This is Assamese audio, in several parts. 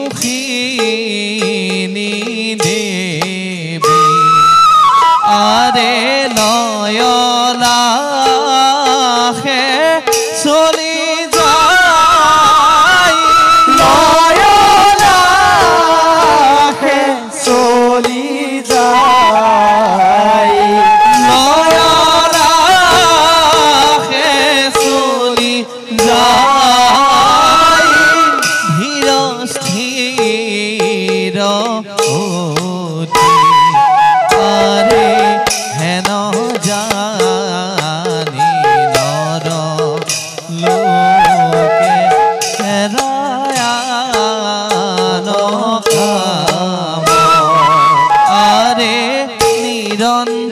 দুখিনী দেৱী আৰে নয়নাহে চলি যায় নয়নাহে চলি যায় নয়নাহে চলি যায় ধীৰ স্থিৰ অতি আৰে হেন জানি নৰ লোকে হেৰায়ান কাম আৰে নিৰন্তৰে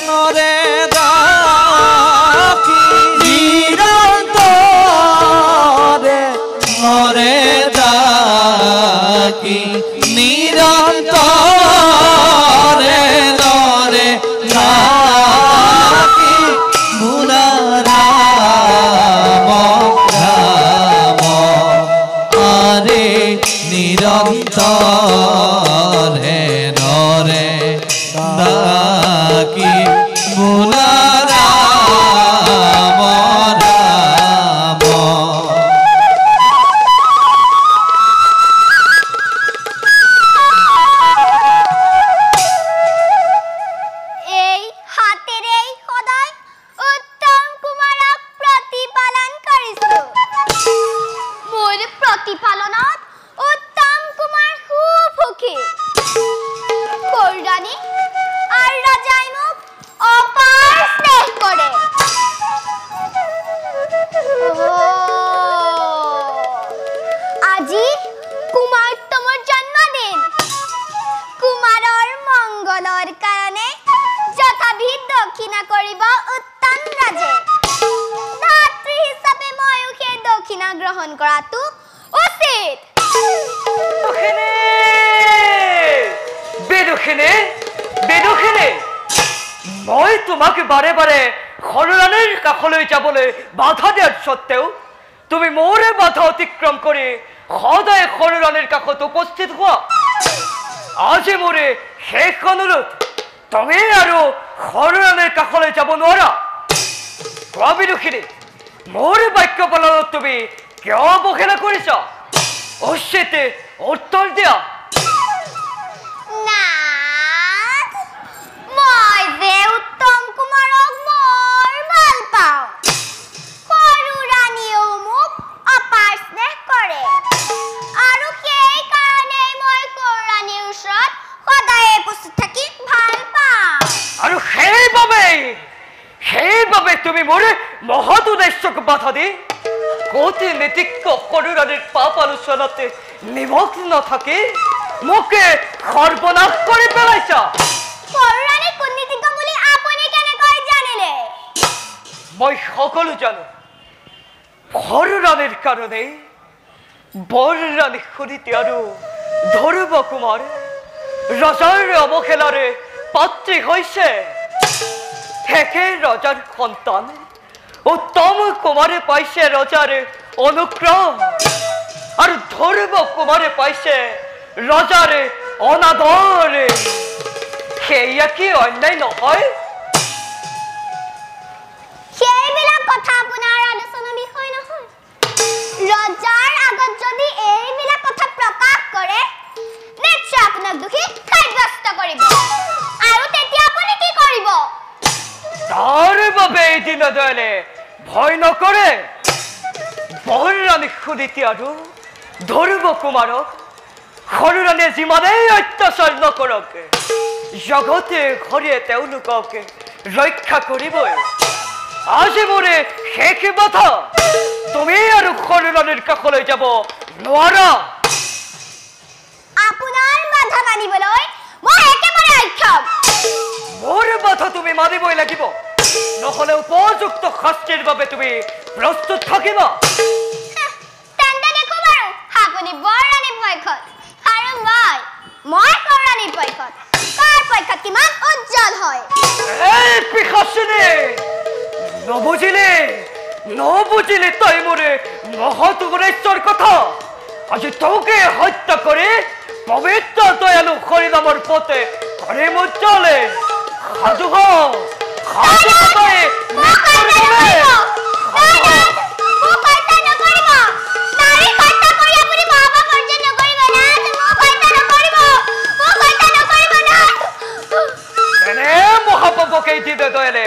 নৰে ডাকি নিৰন্তৰে নৰে ডাকি নিৰন্তৰে নৰে ডাকি মুৰা ৰাম ৰাম আৰে নিৰন্তৰে নৰে ডাকি মুৰা ৰাম ৰাম এই হাতেৰেই সদায় উত্তম কুমাৰক প্ৰতিপালন কৰিছো মোৰ প্ৰতিপালনত উত্তম কুমাৰ সুখী কল্যাণী আৰু ৰাজাই মোক অপাৰ স্নেহ কৰে আজি কুমাৰোত্তমৰ জন্মদিন কুমাৰৰ মংগলৰ কাৰণে যথাবিধ দক্ষিণা কৰিব উত্তম ৰাজে ধাত্ৰী হিচাপে ময়ো সেই দক্ষিণা গ্ৰহণ কৰাটো উচিত বেদুখিনী মই তোমাক বাৰে বাৰে সৰুৰাণীৰ কাষলৈ যাবলৈ বাধা দিয়াৰ স্বত্তেও তুমি মোৰে বাধা অতিক্ৰম কৰি সদায় সৰুৰাণীৰ কাষত উপস্থিত হোৱা আজি মোৰে শেষ অনুৰোধ তুমি আৰু সৰুৰাণীৰ কাষলৈ যাব নোৱাৰা কোৱা বিদুখিনী মোৰ বাক্য পালনত তুমি কিয় অৱহেলা কৰিছা উচিত উত্তৰ দিয়া নাথ মই যে উত্তম কুমাৰক বৰ ভাল পাওঁ সৰু ৰাণীয়েও মোক অপাৰ স্নেহ কৰে আৰু সেই কাৰণেই মই সৰু ৰাণীৰ ওচৰত সদায় উপস্থিত থাকি ভাল পাওঁ আৰু সেইবাবে তুমি মোৰ মহৎ উদ্দেশ্যক বাধা দি কোটি নীতিজ্ঞ সৰুৰাণীৰ পাপ আলোচনাতে নিমগ্ন থাকি মোকে সৰ্বনাশ কৰি পেলাইছা সৰু ৰাণী কুণ্ঠিত বুলি আপুনি কেনেকৈ জানিলে মই সকলো জানো সৰুৰাণীৰ কাৰণে বৰ ৰাণী সুনীতি আৰু ধ্ৰুৱ কুমাৰ ৰজাৰ অৱহেলাৰে পাত্ৰী হৈছে একে ৰজাৰ সন্তান উত্তম কুমাৰে পাইছে ৰজাৰ অনুগ্ৰহ আৰু ধ্ৰুৱ কুমাৰে পাইছে ৰজাৰ অনাদৰ সেয়া কি অন্যায় নহয় সেইবিলাক কথা আপোনাৰ আলোচনাৰ বিষয় নহয় ৰজাৰ আগত যদি এইবিলাক কথা প্ৰকাশ কৰে নিশ্চয় আপোনাক দোষী সাব্যস্ত কৰিব আৰু তেতিয়া আপুনি কি কৰিব তাৰ বাবে এই দীনদয়ালে ভয় নকৰে বৰ ৰাণী সুনীতি আৰু ধ্ৰুৱ কুমাৰক সৰুৰাণীয়ে যিমানেই অত্যাচাৰ নকৰক জগতে ঘৰে তেওঁলোকক ৰক্ষা কৰিবই আজি মোৰে শেষ বাধা তুমি আৰু সৰুৰাণীৰ কাষলৈ যাব নোৱাৰা আপোনাৰ বাধা মানিবলৈ মই একেবাৰে অক্ষম মোৰ বাধা তুমি মানিবই লাগিব নহলে উপযুক্ত শাস্তিৰ বাবে তুমি প্ৰস্তুত থাকিবা তেন্তে দেখো বাৰু আপুনি বৰ ৰাণীৰ পক্ষত আৰু মই সৰুৰাণীৰ পক্ষত কাৰ পক্ষত কিমান উজ্জ্বল হয় এই পিশাচিনী নবুজিলে বুঝিলি তাই মোরে মহাতুরেশ্বর কথা আজ তোকে হত্যা করে পবিত্র দয়ালু হরিনামর পথে করে মোর চলে খাজু খাজু মহাপাপকে দিতে দয়ালে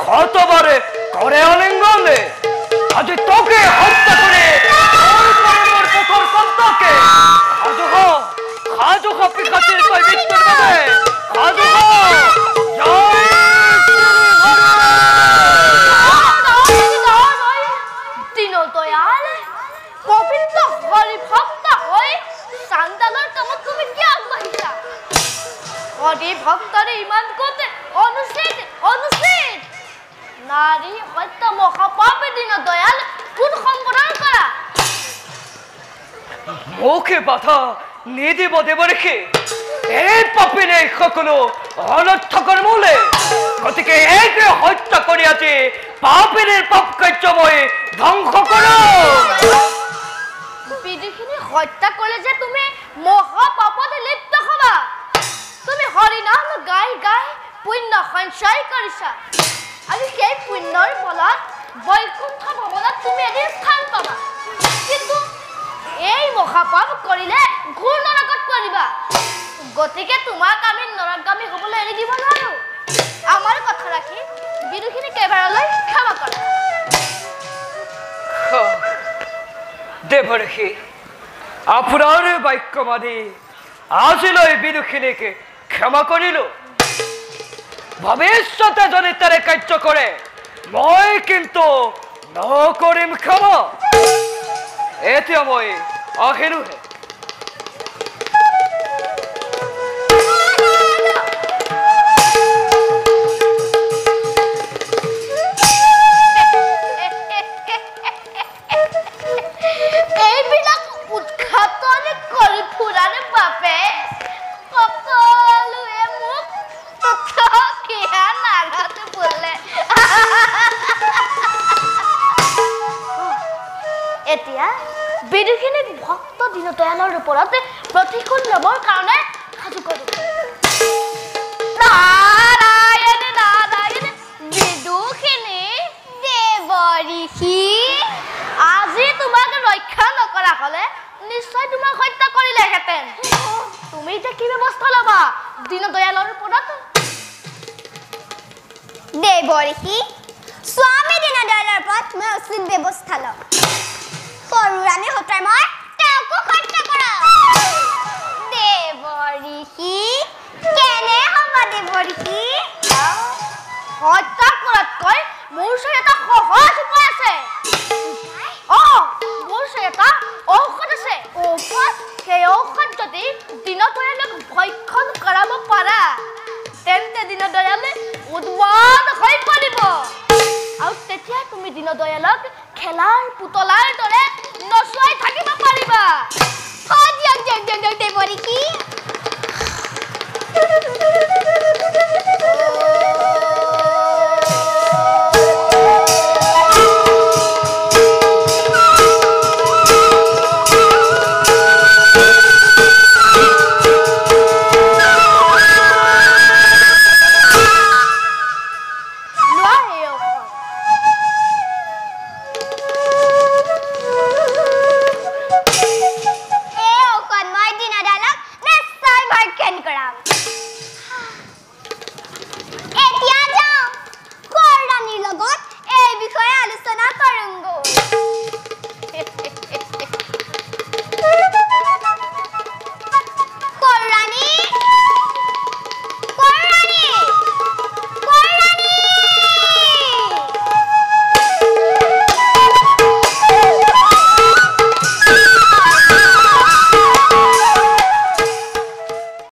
কতবারে করে অলিঙ্গনে আজ তোকে হত্যা করে পুত্র সন্তানকে খাজু পিকাচির কই মৃত্যুর দেবে খাজু দিন দয়াল পবিত্র হরি ভক্ত হয়ে সন্তানের কামত তুমি কি আগবাঢ়িছা হরি ভক্তর ইমান করতে অনুচিত নারী হত্যা মহাপাপে দিন দয়াল কোন সম্প্রদান করা মুখে বাধা নিদিব দেব রেখে এই পাপিনে সকলো অনর্থকর মূলে গতিকে একে হত্যা করিয়াছে পাপের পাপ কার্যময় ধ্বংস করো বিদেশিনী হত্যা করে যে তুমি মহাপাপতে লিপ্ত হবা তুমি হরিনাম গাই পুণ্য সঞ্চয় কৰিছা আৰু সেই পুণ্যৰ ফলত বৈকুণ্ঠ ভৱনত তুমি এদিন স্থান পাবা কিন্তু এই মহাপাপ কৰিলে ঘোৰ নৰকত পৰিবা গতিকে তোমাক আমি নৰকগামী হ'বলৈ এৰি দিব নোৱাৰো আমাৰ কথা ৰাখি বিদুষিনী কেইবাৰলৈ ক্ষমা কৰা দেৱঋষি আপোনাৰ বাক্য মানি আজিলৈ বিদুষিনীকে ক্ষমা কৰিলো ভৱিষ্যতে যদি তাৰে কাৰ্য কৰে মই কিন্তু নকৰিম ক্ষমা এতিয়া মই আহিলোহে এইবিলাক উৎঘাটন কৰি ফুৰাৰে বাপে সকলোৱে মোক কিয়া নাগাতে বলে এতিয়া বিদুষিনীক ভক্ত দীনদয়ালৰ ওপৰত প্ৰতিকূল ল'বৰ কাৰণে সাজু কৰি নাৰায়ণ বিদুষিনী দেৱঋষি আজি তোমাক ৰক্ষা নকৰা হলে নিশ্চয় তোমাক হত্যা কৰিলেহেঁতেন তুমি এতিয়া কি ব্যৱস্থা ল'বা দীনদয়ালৰ ওপৰত দেৱঋষি স্বামী দীনদয়ালৰ ওপৰত মই উচিত ব্যৱস্থা ল'ম সৰু ৰাণী হত্যাৰ মই